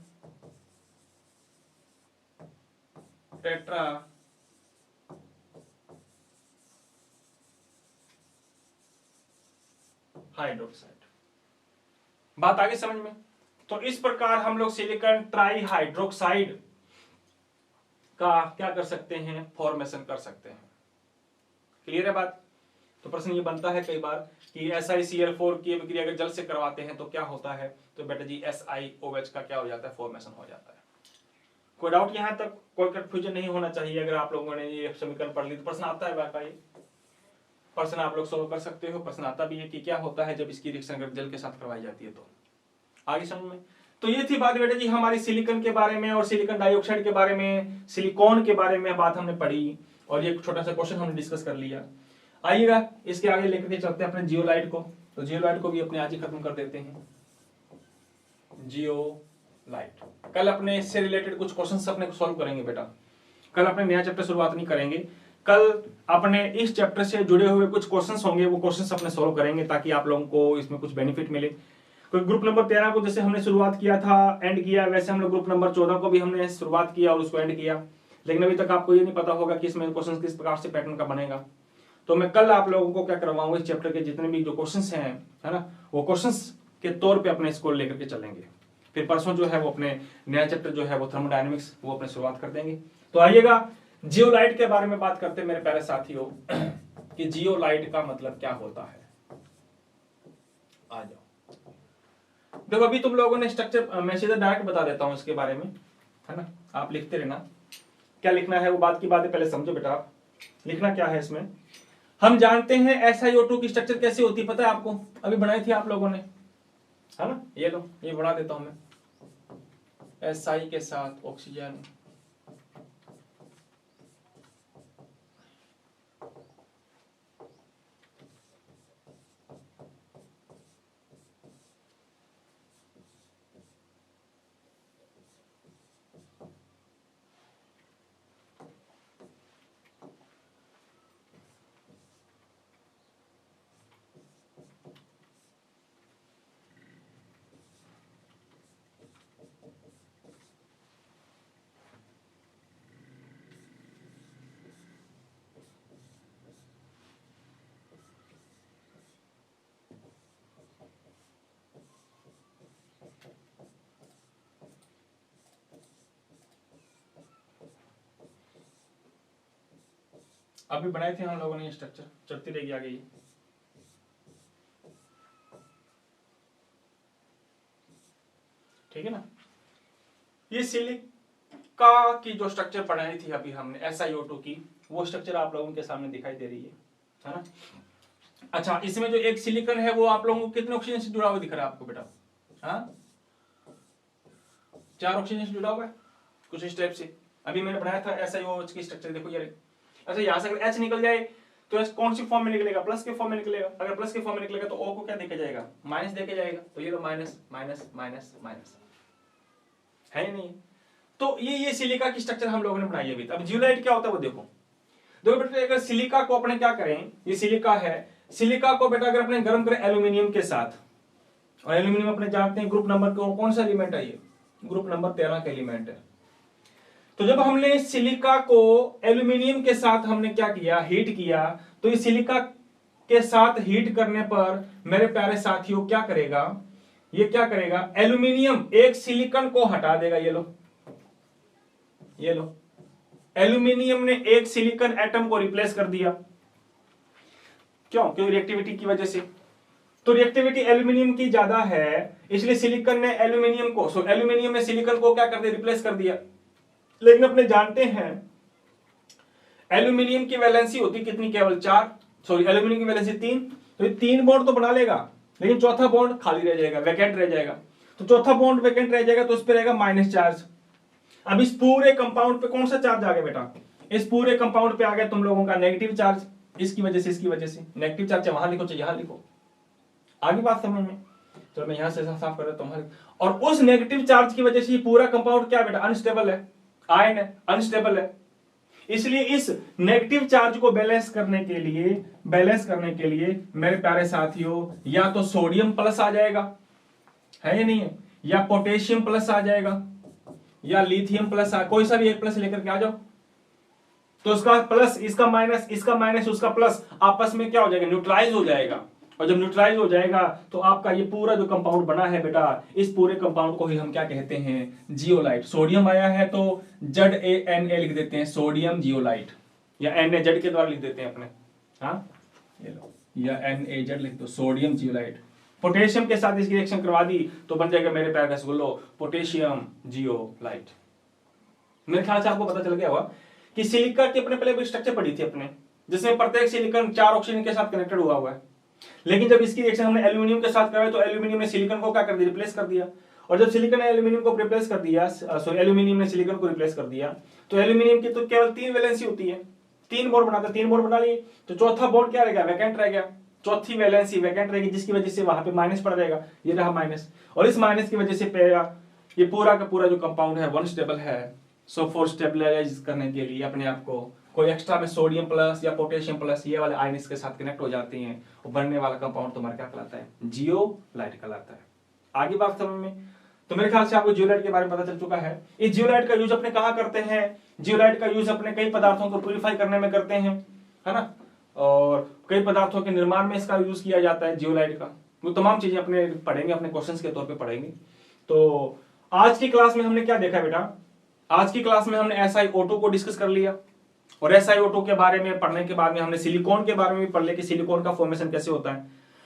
टेट्रा हाइड्रोक्साइड। बात आगे समझ में? तो इस प्रकार हम लोग सिलिकॉन ट्राई हाइड्रोक्साइड का क्या कर सकते हैं? फॉर्मेशन कर सकते हैं। क्लियर है बात? तो प्रश्न ये बनता है कई बार कि SiCl4 की अभिक्रिया अगर जल से करवाते हैं तो क्या होता है? तो बेटा जी SiOH का क्या हो जाता है? फॉर्मेशन हो जाता है। कोई डाउट यहां तक? कोई कंफ्यूजन नहीं होना चाहिए। अगर आप लोगों ने ये समीकरण पढ़ ली तो प्रश्न आता है वाकई, प्रश्न आप लोग सोल्व कर सकते हो। प्रश्न आता भी है कि क्या होता है जब इसकी रिएक्शन अगर जल के साथ करवाई जाती है तो। आगे समझ में? तो ये थी बात बेटा जी हमारी सिलिकॉन के बारे में और सिलिकॉन डाइऑक्साइड के बारे में, सिलिकॉन के बारे में बात हमने पढ़ी और ये छोटा सा क्वेश्चन हमने डिस्कस कर लिया। आइएगा इसके आगे लेकर के चलते हैं अपने जियोलाइट को। तो जियोलाइट को भी अपने आज ही खत्म कर देते हैं। जियोलाइट, कल अपने इससे रिलेटेड कुछ क्वेश्चंस अपने सॉल्व करेंगे बेटा। कल अपने नया चैप्टर शुरुआत नहीं करेंगे, कल अपने इस चैप्टर से जुड़े हुए कुछ क्वेश्चंस होंगे, वो क्वेश्चंस अपने सॉल्व करेंगे ताकि आप लोगों को इसमें कुछ बेनिफिट मिले। कोई ग्रुप नंबर 13 को जैसे हमने शुरुआत किया था, एंड किया, वैसे हम लोग ग्रुप नंबर 14 को भी हमने शुरुआत किया और उसको एंड किया। लेकिन अभी तक आपको ये नहीं पता होगा कि इसमें क्वेश्चन किस प्रकार से पैटर्न का बनेगा। तो मैं कल आप लोगों को क्या करवाऊंगा, इस चैप्टर के जितने भी जो क्वेश्चंस हैं, है ना, वो क्वेश्चंस के तौर पे अपने इसको लेकर के चलेंगे। फिर परसों जो है वो अपने नया चैप्टर जो है वो थर्मोडायनेमिक्स वो अपने शुरुआत कर देंगे। तो आइएगा जियोलाइट के बारे में बात करते हैं मेरे प्यारे साथियों कि जियोलाइट का मतलब क्या होता है। आ जाओ, देखो अभी तुम लोगों ने स्ट्रक्चर, मैं सीधा डायरेक्ट बता देता हूं इसके बारे में, है ना, आप लिखते रहना। क्या लिखना है वो बात की बात है, पहले समझो बेटा। आप लिखना क्या है इसमें, हम जानते हैं SiO2 की स्ट्रक्चर कैसे होती है, पता है आपको? अभी बनाई थी आप लोगों ने, है ना। ये लो, ये बना देता हूं मैं। Si के साथ ऑक्सीजन, अभी बनाए थे हम लोगों ने। स्ट्रक्चर चलती रहेगी आगे। ठीक है ना। ये सिलिका की जो स्ट्रक्चर पढ़ाई थी अभी हमने SiO2 की, वो स्ट्रक्चर आप लोगों के सामने दिखाई दे रही है ना। अच्छा, इसमें जो एक सिलिकॉन है वो आप लोगों को कितने ऑक्सीजन से जुड़ा हुआ दिख रहा है आपको बेटा? हाँ, 4 ऑक्सीजन से जुड़ा हुआ है कुछ इस टाइप से। अभी मैंने बनाया था SiOH की स्ट्रक्चर, देखो यार। अच्छा, यहां से अगर H निकल जाए तो H कौन सी फॉर्म में निकलेगा? प्लस के फॉर्म में निकलेगा। अगर प्लस के फॉर्म में निकलेगा तो O को क्या देखा जाएगा? माइनस देखा जाएगा। तो ये तो माइनस माइनस माइनस माइनस है ही नहीं। तो ये सिलिका की स्ट्रक्चर हम लोगों ने बनाई अभी। अब जियोलाइट क्या होता है वो देखो। देखो बेटा, अगर सिलिका को अपने क्या करें, ये सिलिका है, सिलिका को बेटा अगर अपने गर्म करें एल्यूमिनियम के साथ, और एल्यूमिनियम अपने जानते हैं ग्रुप नंबर कौन सा एलिमेंट है? ये ग्रुप नंबर 13 का एलिमेंट है। तो जब हमने सिलिका को एल्यूमिनियम के साथ हमने क्या किया, हीट किया, तो इस सिलिका के साथ हीट करने पर मेरे प्यारे साथियों क्या करेगा, ये क्या करेगा, एल्यूमिनियम एक सिलिकॉन को हटा देगा। ये लो, ये लो, एल्यूमिनियम ने एक सिलिकॉन एटम को रिप्लेस कर दिया। क्यों? रिएक्टिविटी की वजह से। तो रिएक्टिविटी एल्यूमिनियम की ज्यादा है, इसलिए सिलिकॉन ने एल्यूमिनियम को, एल्यूमिनियम ने सिलिकॉन को क्या कर दिया, रिप्लेस कर दिया। लेकिन अपने जानते हैं एल्यूमिनियम की वैलेंसी होती कितनी? केवल 4। एल्यूमिनियम की वैलेंसी 3। तो ये 3 बॉन्ड तो बना लेगा, लेकिन चौथा बॉन्ड खाली रह जाएगा, वैकेंट रह जाएगा। तो चौथा बॉन्ड वैकेंट रह जाएगा तो उस पर रहेगा माइनस चार्ज। अब इस पूरे कंपाउंड पे कौन सा चार्ज आ गया बेटा? इस पूरे कंपाउंड पे आ गया तुम लोगों का नेगेटिव चार्ज। इसकी वजह से, इसकी वजह से नेगेटिव चार्ज वहां लिखो चाहे यहां लिखो, आगे बात समझ में। चलो मैं यहां से साफ कर देता हूं। और उस नेगेटिव चार्ज की वजह से ये पूरा कंपाउंड क्या बेटा? अनस्टेबल है, आयन है, अनस्टेबल है। इसलिए इस नेगेटिव चार्ज को बैलेंस करने के लिए मेरे प्यारे साथियों, या तो सोडियम प्लस आ जाएगा, है या नहीं है, या पोटेशियम प्लस आ जाएगा, या लिथियम प्लस, कोई सा भी एक प्लस लेकर के आ जाओ। तो इसका प्लस, इसका माइनस, इसका माइनस, उसका प्लस आपस में क्या हो जाएगा? न्यूट्रलाइज हो जाएगा। और जब न्यूट्रलाइज हो जाएगा तो आपका ये पूरा जो कंपाउंड बना है बेटा, इस पूरे कंपाउंड को ही हम क्या कहते हैं? जियोलाइट। सोडियम आया है तो ZaNA लिख देते हैं, सोडियम जियोलाइट, या Na Z के द्वारा लिख देते हैं अपने। हाँ, ये लो, या NaZ लिख दो, सोडियम जियोलाइट। पोटेशियम के साथ इसकी रिएक्शन करवा दी तो बन जाएगा मेरे प्यारे रसगुल्लो पोटेशियम जियोलाइट। मेरे ख्याल से आपको पता चल गया होगा कि सिलिका की अपने पहले स्ट्रक्चर पढ़ी थी अपने, जिसमें प्रत्येक सिलिकॉन 4 ऑक्सीजन के साथ कनेक्टेड हुआ है। लेकिन जब इसकी रिएक्शन हमने एल्यूमिनियम के साथ कराई तो एल्यूमिनियम ने सिलिकॉन को क्या कर दिया? रिप्लेस कर दिया। और जब सिलिकॉन ने एल्यूमिनियम को रिप्लेस कर दिया, एल्यूमिनियम ने सिलिकॉन को रिप्लेस कर दिया, तो एल्यूमिनियम की तो केवल 3 वैलेंसी होती है, 3 बॉन्ड बनाता है, 3 बॉन्ड बना लिए, तो चौथा बॉन्ड क्या रहेगा? वैकेंट रह गया। चौथी वैलेंसी वैकेंट रहेगी, जिसकी वजह से वहां पे माइनस पड़ जाएगा, ये रहा माइनस। और इस माइनस की वजह से ये पूरा का पूरा जो कंपाउंड है वन स्टेबल है। सो फॉर स्टेबलाइज करने के लिए अपने आप को कोई एक्स्ट्रा में सोडियम प्लस या पोटेशियम प्लस ये वाले आयन इसके साथ कनेक्ट हो जाते हैं, और बनने वाला कंपाउंड तुम्हारा क्या कहलाता है? जियोलाइट कहलाता है। आगे बात समझ में। तो मेरे ख्याल से आपको जियोलाइट के बारे में पता चल चुका है। इस जियोलाइट का यूज अपने कहाँ करते हैं? जियोलाइट का यूज अपने कई पदार्थों को प्यूरिफाई करने में करते हैं, है ना, और कई पदार्थों के निर्माण में इसका यूज किया जाता है जियोलाइट का। वो तमाम चीजें अपने पढ़ेंगे, अपने क्वेश्चंस के तौर पे पढ़ेंगे। तो आज की क्लास में हमने क्या देखा बेटा? आज की क्लास में हमने SiO2 को डिस्कस कर लिया, और SiO2 के बारे में पढ़ने के बाद में हमने सिलिकॉन के बारे में भी पढ़ लिया कि सिलिकॉन का फॉर्मेशन कैसे होता है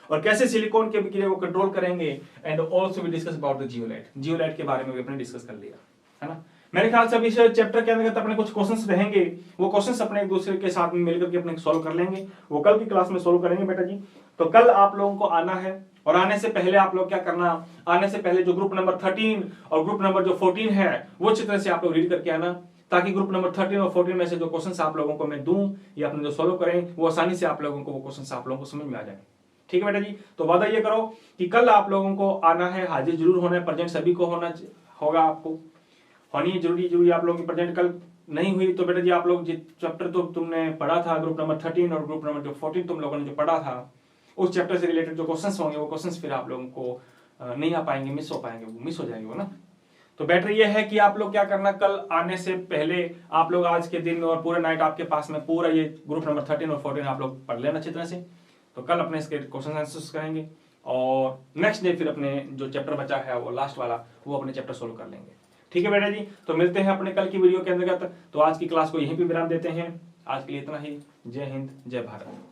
और कैसे सिलिकॉन के क्रिया को कंट्रोल करेंगे। And also we discuss about the zeolite. Zeolite के बारे में भी अपने डिस्कस कर लिया, है ना। मेरे ख्याल से अभी इस चैप्टर के अंतर्गत अपने कुछ क्वेश्चंस रहेंगे, वो क्वेश्चंस अपने एक दूसरे के साथ में मिलकर के अपने सॉल्व कर लेंगे, वो कल की क्लास में सॉल्व करेंगे बेटा जी। तो कल आप लोगों को आना है, और आने से पहले आप लोग क्या करना, आने से पहले जो ग्रुप नंबर 13 और ग्रुप नंबर जो 14 है वो अच्छी तरह से आप लोग रीड करके आना, ताकि ग्रुप नंबर 13 और 14 में से जो क्वेश्चंस आप लोगों को मैं दूं या अपने जो सॉल्व करें वो आसानी से आप लोगों को वो क्वेश्चंस आप लोगों को समझ में आ जाए। ठीक है बेटा जी। तो वादा ये करो कि कल आप लोगों को आना है, हाजिर जरूर होना है, प्रेजेंट सभी को होना होगा, आपको होनी जरूरी आप लोगों की प्रेजेंट। कल नहीं हुई तो बेटा जी आप लोग चैप्टर तो तुमने पढ़ा था ग्रुप नंबर 13 और ग्रुप नंबर जो 14 तुम लोगों ने जो पढ़ा था उस चैप्टर से रिलेटेड जो क्वेश्चंस होंगे वो क्वेश्चंस फिर आप लोगों को नहीं आ पाएंगे, मिस हो पाएंगे, वो मिस हो जाएंगे वो ना। तो बेटर ये है कि आप लोग क्या करना, कल आने से पहले आप लोग आज के दिन और पूरे नाइट आपके पास में पूरा ये ग्रुप नंबर 13 और 14 आप लोग पढ़ लेना अच्छी तरह से। तो कल अपने इसके क्वेश्चन आंसर्स करेंगे और नेक्स्ट डे फिर अपने जो चैप्टर बचा है वो लास्ट वाला वो अपने चैप्टर सोल्व कर लेंगे। ठीक है बेटा जी। तो मिलते हैं अपने कल की वीडियो के अंतर्गत। तो आज की क्लास को यहीं पे विराम देते हैं। आज के लिए इतना ही। जय हिंद, जय भारत।